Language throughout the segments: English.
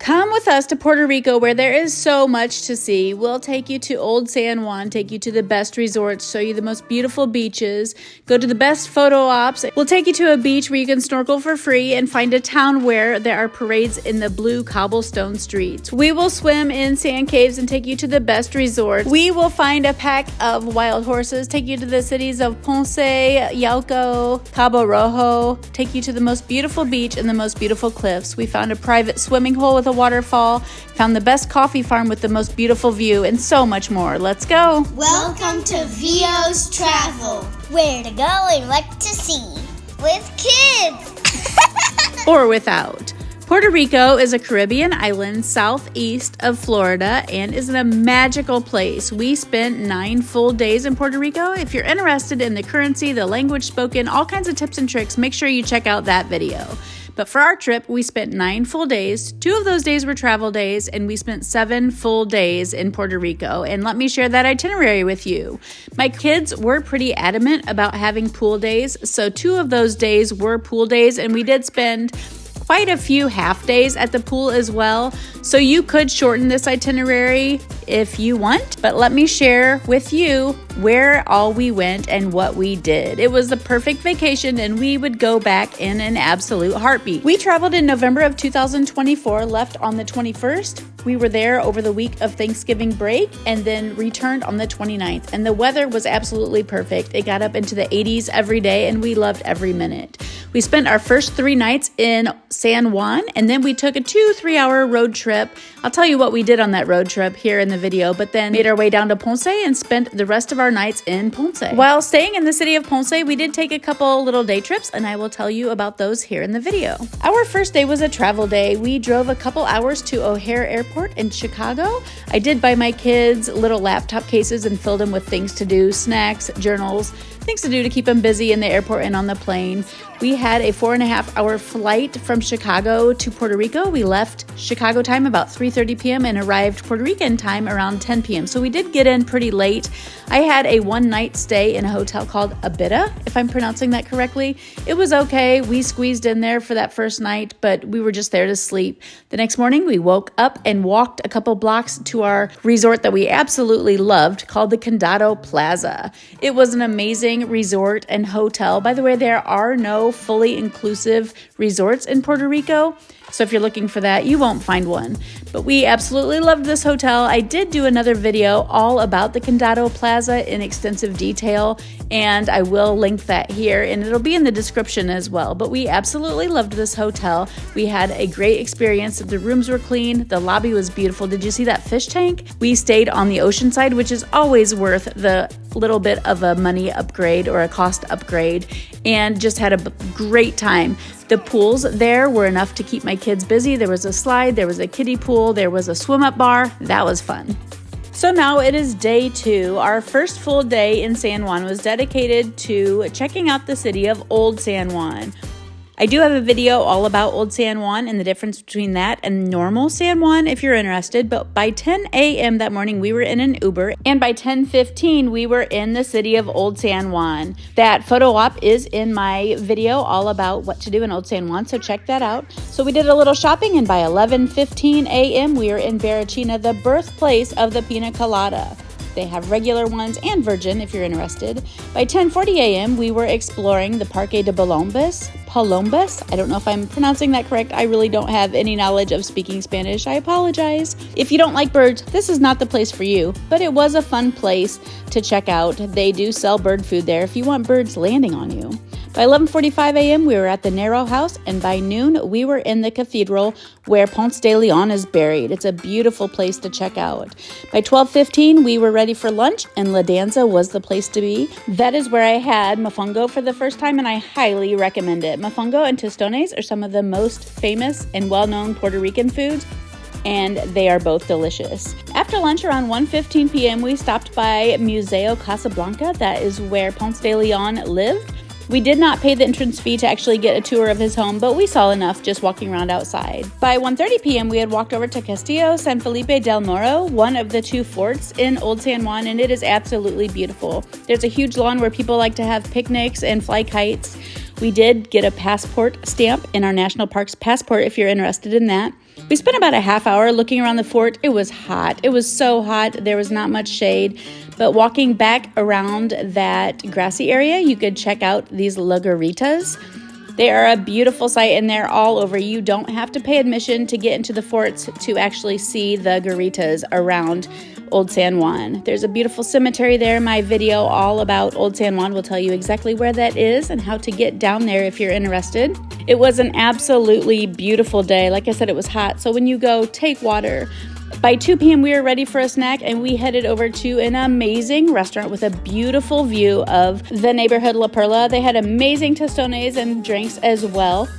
Come with us to Puerto Rico where there is so much to see. We'll take you to Old San Juan, take you to the best resorts, show you the most beautiful beaches, go to the best photo ops. We'll take you to a beach where you can snorkel for free and find a town where there are parades in the blue cobblestone streets. We will swim in sand caves and take you to the best resorts. We will find a pack of wild horses, take you to the cities of Ponce, Yauco, Cabo Rojo, take you to the most beautiful beach and the most beautiful cliffs. We found a private swimming hole with a waterfall, found the best coffee farm with the most beautiful view, and so much more. Let's go. Welcome to VO's Travel. Where to go and what to see. With kids. Or without. Puerto Rico is a Caribbean island southeast of Florida and is a magical place. We spent 9 full days in Puerto Rico. If you're interested in the currency, the language spoken, all kinds of tips and tricks, make sure you check out that video. But for our trip, we spent 9 full days. 2 of those days were travel days, and we spent 7 full days in Puerto Rico. And let me share that itinerary with you. My kids were pretty adamant about having pool days, so 2 of those days were pool days, and we did spend quite a few half days at the pool as well. So you could shorten this itinerary if you want, but let me share with you where all we went and what we did. It was the perfect vacation and we would go back in an absolute heartbeat. We traveled in November of 2024, left on the 21st. We were there over the week of Thanksgiving break and then returned on the 29th. And the weather was absolutely perfect. It got up into the 80s every day and we loved every minute. We spent our first 3 nights in San Juan and then we took a 2-3 hour road trip. I'll tell you what we did on that road trip here in the video, but then made our way down to Ponce and spent the rest of our nights in Ponce. While staying in the city of Ponce, we did take a couple little day trips and I will tell you about those here in the video. Our first day was a travel day. We drove a couple hours to O'Hare Airport in Chicago. I did buy my kids little laptop cases and filled them with things to do, snacks, journals, things to do to keep them busy in the airport and on the plane. We had a 4.5-hour flight from Chicago to Puerto Rico. We left Chicago time about 3:30 p.m. and arrived Puerto Rican time around 10 p.m. So we did get in pretty late. I had a 1-night stay in a hotel called Abita, if I'm pronouncing that correctly. It was okay. We squeezed in there for that first night, but we were just there to sleep. The next morning, we woke up and walked a couple blocks to our resort that we absolutely loved called the Condado Plaza. It was an amazing resort and hotel. By the way, there are no fully inclusive resorts in Puerto Rico. So if you're looking for that, you won't find one. But we absolutely loved this hotel. I did do another video all about the Condado Plaza in extensive detail, and I will link that here, and it'll be in the description as well. But we absolutely loved this hotel. We had a great experience. The rooms were clean. The lobby was beautiful. Did you see that fish tank? We stayed on the ocean side, which is always worth the little bit of a money upgrade or a cost upgrade, and just had a great time. The pools there were enough to keep my kids busy. There was a slide, there was a kiddie pool, there was a swim-up bar. That was fun. So now it is day 2. Our first full day in San Juan was dedicated to checking out the city of Old San Juan. I do have a video all about Old San Juan and the difference between that and normal San Juan if you're interested, but by 10 a.m. that morning we were in an Uber, and by 10:15 we were in the city of Old San Juan. That photo op is in my video all about what to do in Old San Juan, so check that out. So we did a little shopping, and by 11:15 a.m. we were in Barachina, the birthplace of the pina colada. They have regular ones and virgin if you're interested. By 10:40 a.m. we were exploring the Parque de Palombas. I don't know if I'm pronouncing that correct. I really don't have any knowledge of speaking Spanish. I apologize. If you don't like birds, this is not the place for you, but it was a fun place to check out. They do sell bird food there if you want birds landing on you. By 11:45 a.m. we were at the Narrow House, and by noon we were in the cathedral where Ponce de Leon is buried. It's a beautiful place to check out. By 12:15 we were ready for lunch, and La Danza was the place to be. That is where I had mofongo for the first time, and I highly recommend it. Mofongo and tostones are some of the most famous and well-known Puerto Rican foods, and they are both delicious. After lunch around 1:15 p.m. we stopped by Museo Casablanca. That is where Ponce de Leon lived. We did not pay the entrance fee to actually get a tour of his home, but we saw enough just walking around outside. By 1:30 p.m. we had walked over to Castillo San Felipe del Moro, one of the 2 forts in Old San Juan, and it is absolutely beautiful. There's a huge lawn where people like to have picnics and fly kites. We did get a passport stamp in our National Parks passport if you're interested in that. We spent about a half hour looking around the fort. It was hot. It was so hot. There was not much shade. But walking back around that grassy area, you could check out these lagunitas. They are a beautiful sight, and they're all over. You don't have to pay admission to get into the forts to actually see the garitas around Old San Juan. There's a beautiful cemetery there. My video all about Old San Juan will tell you exactly where that is and how to get down there if you're interested. It was an absolutely beautiful day. Like I said, it was hot. So when you go, take water. By 2 p.m. we were ready for a snack, and we headed over to an amazing restaurant with a beautiful view of the neighborhood La Perla. They had amazing tostones and drinks as well.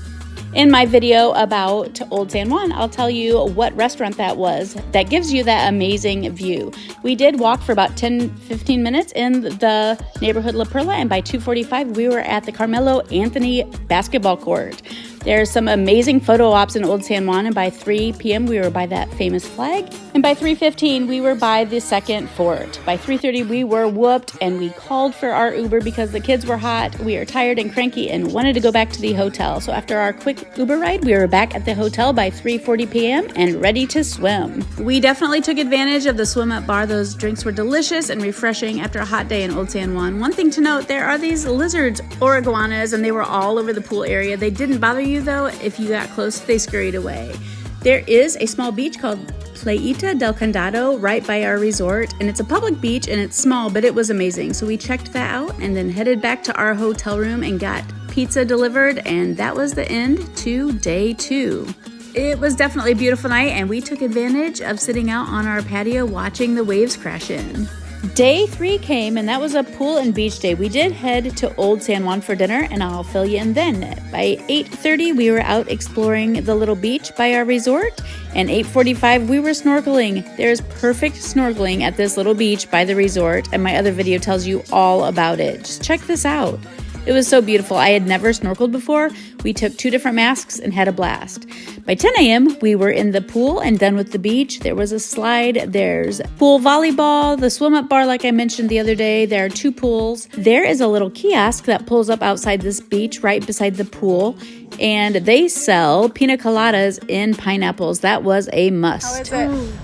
In my video about Old San Juan, I'll tell you what restaurant that was that gives you that amazing view. We did walk for about 10-15 minutes in the neighborhood La Perla, and by 2:45 we were at the Carmelo Anthony basketball court. There's some amazing photo ops in Old San Juan, and by 3 p.m. we were by that famous flag. And by 3:15 we were by the second fort. By 3:30 we were whooped, and we called for our Uber because the kids were hot. We were tired and cranky and wanted to go back to the hotel. So after our quick Uber ride, we were back at the hotel by 3:40 p.m. and ready to swim. We definitely took advantage of the swim up bar. Those drinks were delicious and refreshing after a hot day in Old San Juan. One thing to note, there are these lizards or iguanas, and they were all over the pool area. They didn't bother you though. If you got close, they scurried away. There is a small beach called Playita del Condado right by our resort, and it's a public beach and it's small, but it was amazing. So we checked that out and then headed back to our hotel room and got pizza delivered, and that was the end to day 2. It was definitely a beautiful night, and we took advantage of sitting out on our patio watching the waves crash in. Day 3 came, and that was a pool and beach day. We did head to Old San Juan for dinner, and I'll fill you in then. By 8:30, we were out exploring the little beach by our resort, and 8:45, we were snorkeling. There's perfect snorkeling at this little beach by the resort, and my other video tells you all about it. Just check this out. It was so beautiful. I had never snorkeled before. We took 2 different masks and had a blast. By 10 a.m., we were in the pool and done with the beach. There was a slide. There's pool volleyball, the swim-up bar like I mentioned the other day. There are 2 pools. There is a little kiosk that pulls up outside this beach right beside the pool, and they sell pina coladas in pineapples. That was a must. How is it?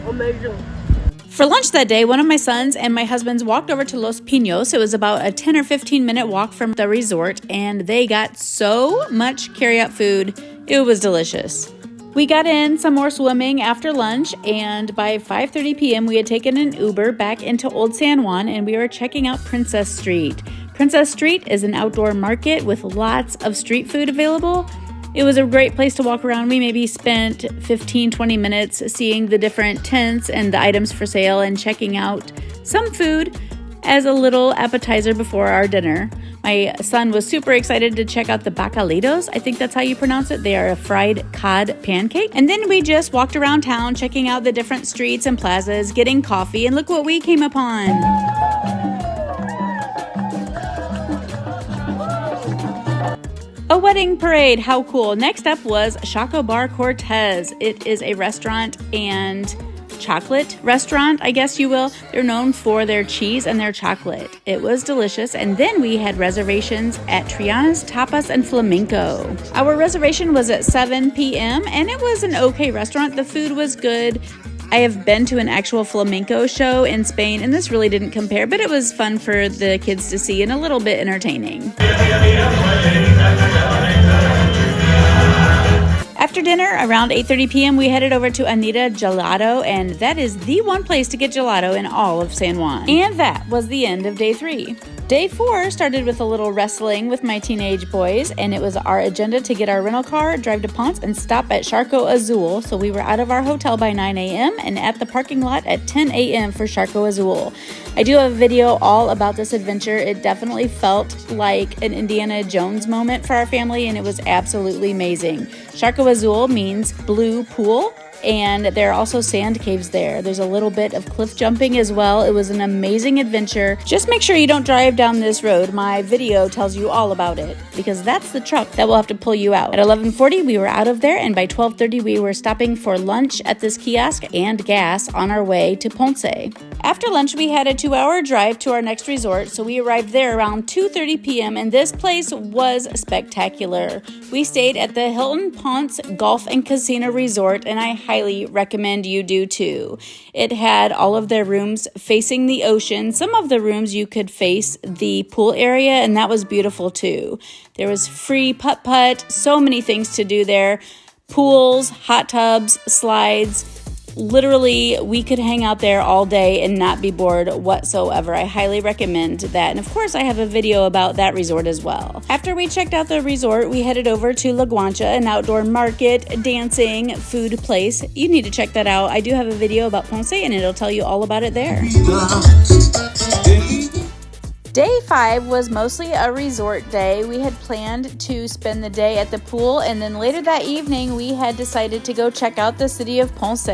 Amazing. For lunch that day, one of my sons and my husband's walked over to Los Pinos. It was about a 10 or 15 minute walk from the resort, and they got so much carry-out food. It was delicious. We got in some more swimming after lunch, and by 5:30 p.m. we had taken an Uber back into Old San Juan, and we were checking out Princess Street. Princess Street is an outdoor market with lots of street food available. It was a great place to walk around. We maybe spent 15-20 minutes seeing the different tents and the items for sale and checking out some food as a little appetizer before our dinner. My son was super excited to check out the bacalitos. I think that's how you pronounce it. They are a fried cod pancake. And then we just walked around town checking out the different streets and plazas, getting coffee, and look what we came upon. A wedding parade, how cool. Next up was Charco Bar Cortez. It is a restaurant and chocolate restaurant, I guess you will. They're known for their cheese and their chocolate. It was delicious. And then we had reservations at Triana's Tapas and Flamenco. Our reservation was at 7 p.m. and it was an okay restaurant. The food was good. I have been to an actual flamenco show in Spain, and this really didn't compare, but it was fun for the kids to see and a little bit entertaining. After dinner, around 8:30 p.m., we headed over to Anita Gelato, and that is the one place to get gelato in all of San Juan. And that was the end of day 3. Day 4 started with a little wrestling with my teenage boys, and it was our agenda to get our rental car, drive to Ponce, and stop at Charco Azul. So we were out of our hotel by 9 a.m. and at the parking lot at 10 a.m. for Charco Azul. I do have a video all about this adventure. It definitely felt like an Indiana Jones moment for our family, and it was absolutely amazing. Charco Azul means blue pool, and there are also sand caves there. There's a little bit of cliff jumping as well. It was an amazing adventure. Just make sure you don't drive down this road. My video tells you all about it, because that's the truck that will have to pull you out. At 11:40 we were out of there, and by 12:30 we were stopping for lunch at this kiosk and gas on our way to Ponce. After lunch we had a 2-hour drive to our next resort, so we arrived there around 2:30 p.m. and this place was spectacular. We stayed at the Hilton Ponce Golf and Casino Resort, and I highly recommend you do too. It had all of their rooms facing the ocean. Some of the rooms you could face the pool area, and that was beautiful too. There was free putt-putt, so many things to do there. Pools, hot tubs, slides. Literally, we could hang out there all day and not be bored whatsoever. I highly recommend that. And of course, I have a video about that resort as well. After we checked out the resort, we headed over to La Guancha, an outdoor market, dancing, food place. You need to check that out. I do have a video about Ponce, and it'll tell you all about it there. Day 5 was mostly a resort day. We had planned to spend the day at the pool, and then later that evening we had decided to go check out the city of Ponce.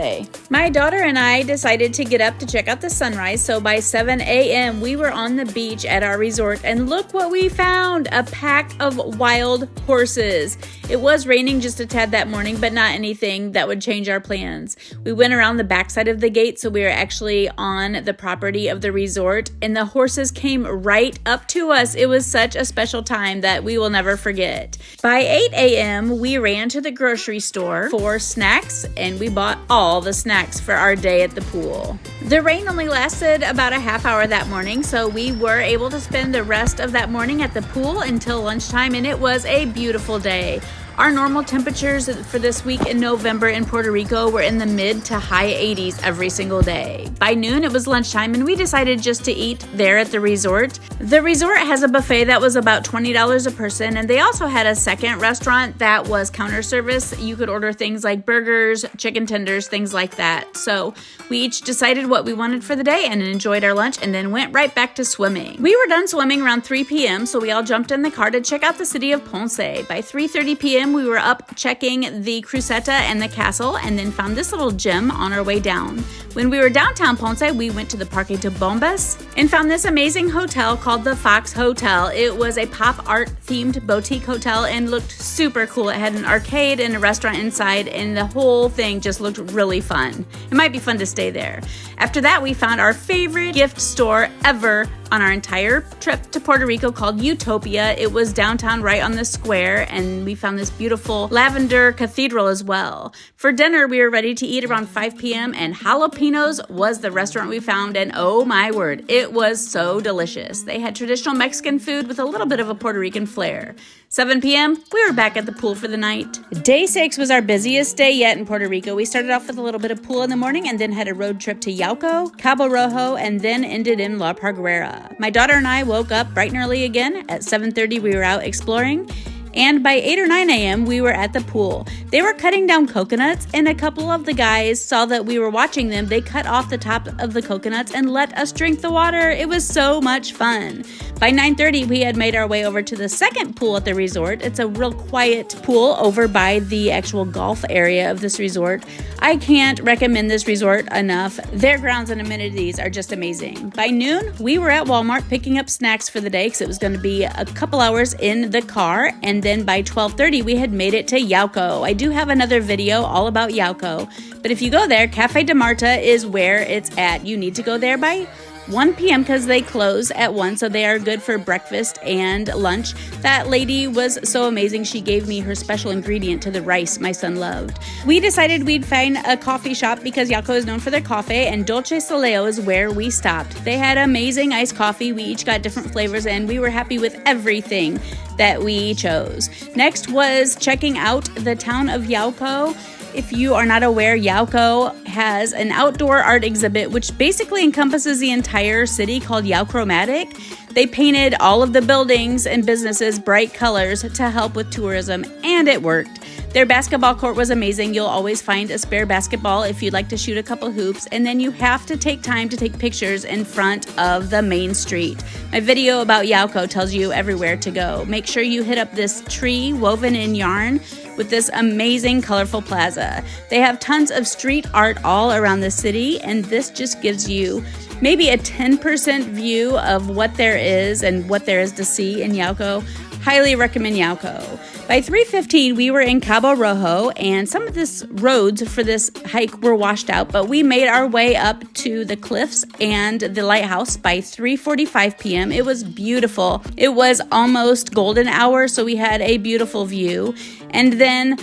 My daughter and I decided to get up to check out the sunrise, so by 7 a.m. we were on the beach at our resort, and look what we found! A pack of wild horses. It was raining just a tad that morning, but not anything that would change our plans. We went around the backside of the gate, so we were actually on the property of the resort, and the horses came right up to us. It was such a special time that we will never forget. By 8 a.m. we ran to the grocery store for snacks, and we bought all the snacks for our day at the pool. The rain only lasted about a half hour that morning, so we were able to spend the rest of that morning at the pool until lunchtime, and it was a beautiful day. Our normal temperatures for this week in November in Puerto Rico were in the mid to high 80s every single day. By noon, it was lunchtime, and we decided just to eat there at the resort. The resort has a buffet that was about $20 a person, and they also had a second restaurant that was counter service. You could order things like burgers, chicken tenders, things like that. So we each decided what we wanted for the day and enjoyed our lunch, and then went right back to swimming. We were done swimming around 3 p.m., so we all jumped in the car to check out the city of Ponce. By 3:30 p.m., we were up checking the Cruceta and the castle, and then found this little gem on our way down. When we were downtown Ponce, we went to the Parque de Bombas and found this amazing hotel called the Fox Hotel. It was a pop art themed boutique hotel and looked super cool. It had an arcade and a restaurant inside, and the whole thing just looked really fun. It might be fun to stay there. After that, we found our favorite gift store ever on our entire trip to Puerto Rico called Utopia. It was downtown right on the square, and we found this beautiful lavender cathedral as well. For dinner, we were ready to eat around 5 p.m. and Jalapenos was the restaurant we found, and oh my word, it was so delicious. They had traditional Mexican food with a little bit of a Puerto Rican flair. 7 p.m., we were back at the pool for the night. Day 6 was our busiest day yet in Puerto Rico. We started off with a little bit of pool in the morning and then had a road trip to Yauco, Cabo Rojo, and then ended in La Parguera. My daughter and I woke up bright and early again. At 7:30, we were out exploring. And by 8 or 9 a.m., we were at the pool. They were cutting down coconuts, and a couple of the guys saw that we were watching them. They cut off the top of the coconuts and let us drink the water. It was so much fun. By 9:30, we had made our way over to the second pool at the resort. It's a real quiet pool over by the actual golf area of this resort. I can't recommend this resort enough. Their grounds and amenities are just amazing. By noon, we were at Walmart picking up snacks for the day because it was going to be a couple hours in the car, and then by 12:30, we had made it to Yauco. I do have another video all about Yauco, but if you go there, Cafe de Marta is where it's at. You need to go there by 1 p.m. because they close at 1, so they are good for breakfast and lunch. That lady was so amazing. She gave me her special ingredient to the rice my son loved. We decided we'd find a coffee shop because Yauco is known for their coffee, and Dolce Soleo is where we stopped. They had amazing iced coffee. We each got different flavors, and we were happy with everything that we chose. Next was checking out the town of Yauco. If you are not aware, Yauco has an outdoor art exhibit which basically encompasses the entire city called Yauchromatic. They painted all of the buildings and businesses bright colors to help with tourism, and it worked. Their basketball court was amazing. You'll always find a spare basketball if you'd like to shoot a couple hoops. And then you have to take time to take pictures in front of the main street. My video about Yauco tells you everywhere to go. Make sure you hit up this tree woven in yarn with this amazing colorful plaza. They have tons of street art all around the city, and this just gives you maybe a 10% view of what there is and what there is to see in Yauco. Highly recommend Yauco. By 3:15, we were in Cabo Rojo, and some of the roads for this hike were washed out, but we made our way up to the cliffs and the lighthouse by 3:45 p.m. It was beautiful. It was almost golden hour, so we had a beautiful view. And then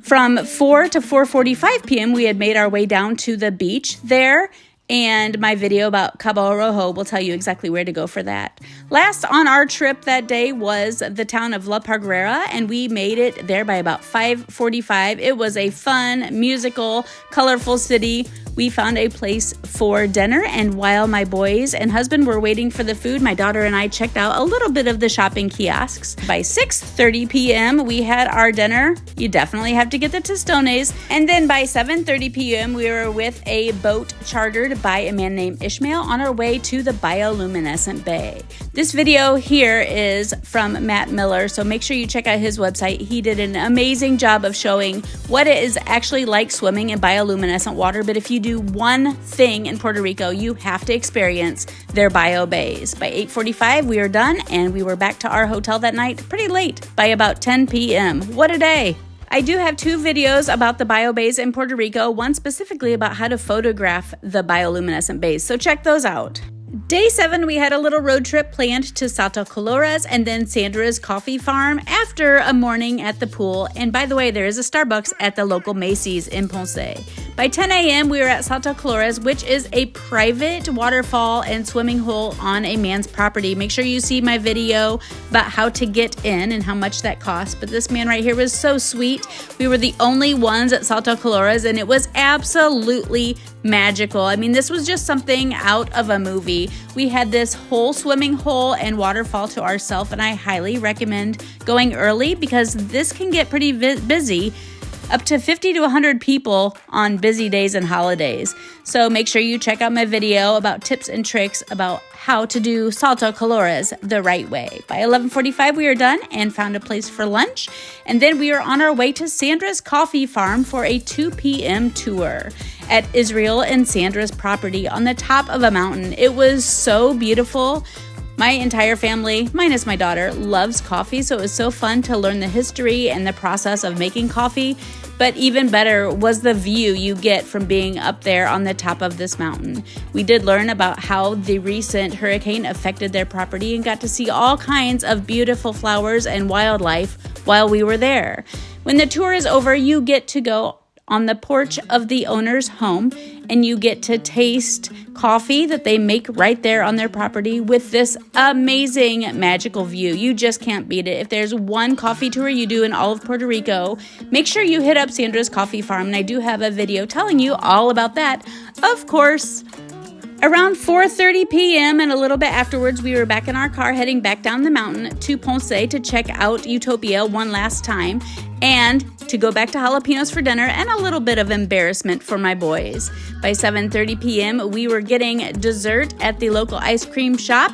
from 4 to 4:45 p.m., we had made our way down to the beach there. And my video about Cabo Rojo will tell you exactly where to go for that. Last on our trip that day was the town of La Parguera, and we made it there by about 5:45. It was a fun, musical, colorful city. We found a place for dinner, and while my boys and husband were waiting for the food, my daughter and I checked out a little bit of the shopping kiosks. By 6:30 p.m., we had our dinner. You definitely have to get the tostones. And then by 7:30 p.m., we were with a boat chartered by a man named Ishmael on our way to the Bioluminescent Bay. This video here is from Matt Miller, so make sure you check out his website. He did an amazing job of showing what it is actually like swimming in bioluminescent water, but if you do one thing in Puerto Rico, you have to experience their bio bays. By 8:45, we were done, and we were back to our hotel that night pretty late, by about 10 p.m. What a day! I do have 2 videos about the bio bays in Puerto Rico, one specifically about how to photograph the bioluminescent bays, so check those out. Day 7, we had a little road trip planned to Salto Collores and then Sandra's coffee farm after a morning at the pool. And by the way, there is a Starbucks at the local Macy's in Ponce. By 10 a.m., we were at Salto Collores, which is a private waterfall and swimming hole on a man's property. Make sure you see my video about how to get in and how much that costs. But this man right here was so sweet. We were the only ones at Salto Collores, and it was absolutely magical. I mean, this was just something out of a movie. We had this whole swimming hole and waterfall to ourselves, and I highly recommend going early because this can get pretty busy. Up to 50 to 100 people on busy days and holidays. So make sure you check out my video about tips and tricks about how to do Salto Collores the right way. By 11:45, we were done and found a place for lunch. And then we were on our way to Sandra's coffee farm for a 2 p.m. tour at Azul and Sandra's property on the top of a mountain. It was so beautiful. My entire family, minus my daughter, loves coffee, so it was so fun to learn the history and the process of making coffee. But even better was the view you get from being up there on the top of this mountain. We did learn about how the recent hurricane affected their property and got to see all kinds of beautiful flowers and wildlife while we were there. When the tour is over, you get to go on the porch of the owner's home, and you get to taste coffee that they make right there on their property with this amazing magical view. You just can't beat it. If there's one coffee tour you do in all of Puerto Rico, make sure you hit up Sandra's Coffee Farm, and I do have a video telling you all about that, of course. Around 4:30 p.m. and a little bit afterwards, we were back in our car heading back down the mountain to Ponce to check out Utopia one last time and to go back to Jalapenos for dinner and a little bit of embarrassment for my boys. By 7:30 p.m., we were getting dessert at the local ice cream shop,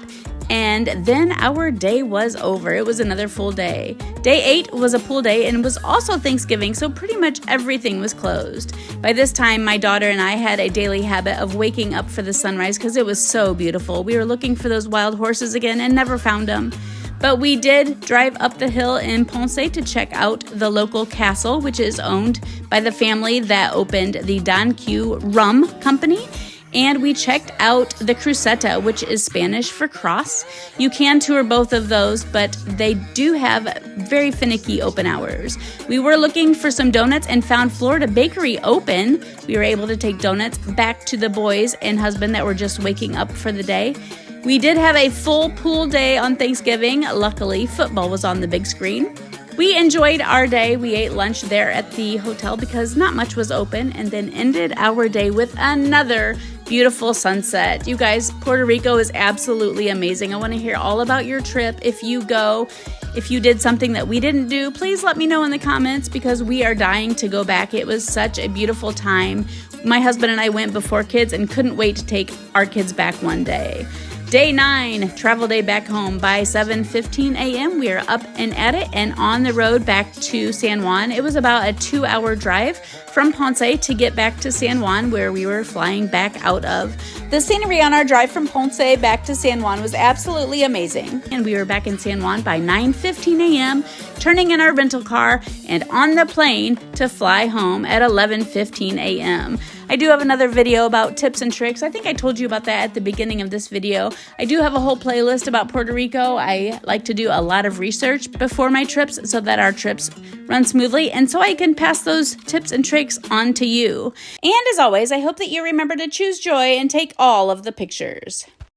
and then our day was over. It was another full day. Day 8 was a pool day and it was also Thanksgiving, so pretty much everything was closed. By this time, my daughter and I had a daily habit of waking up for the sunrise because it was so beautiful. We were looking for those wild horses again and never found them. But we did drive up the hill in Ponce to check out the local castle, which is owned by the family that opened the Don Q Rum Company. And we checked out the Cruceta, which is Spanish for cross. You can tour both of those, but they do have very finicky open hours. We were looking for some donuts and found Florida Bakery open. We were able to take donuts back to the boys and husband that were just waking up for the day. We did have a full pool day on Thanksgiving. Luckily, football was on the big screen. We enjoyed our day. We ate lunch there at the hotel because not much was open, and then ended our day with another beautiful sunset. You guys, Puerto Rico is absolutely amazing. I want to hear all about your trip if you go. If you did something that we didn't do, please let me know in the comments because we are dying to go back. It was such a beautiful time. My husband and I went before kids and couldn't wait to take our kids back one day. Day 9, travel day back home. By 7:15 a.m., we are up and at it and on the road back to San Juan. It was about a 2-hour drive from Ponce to get back to San Juan, where we were flying back out of. The scenery on our drive from Ponce back to San Juan was absolutely amazing. And we were back in San Juan by 9:15 a.m., turning in our rental car and on the plane to fly home at 11:15 a.m. I do have another video about tips and tricks. I think I told you about that at the beginning of this video. I do have a whole playlist about Puerto Rico. I like to do a lot of research before my trips so that our trips run smoothly and so I can pass those tips and tricks on to you. And as always, I hope that you remember to choose joy and take all of the pictures.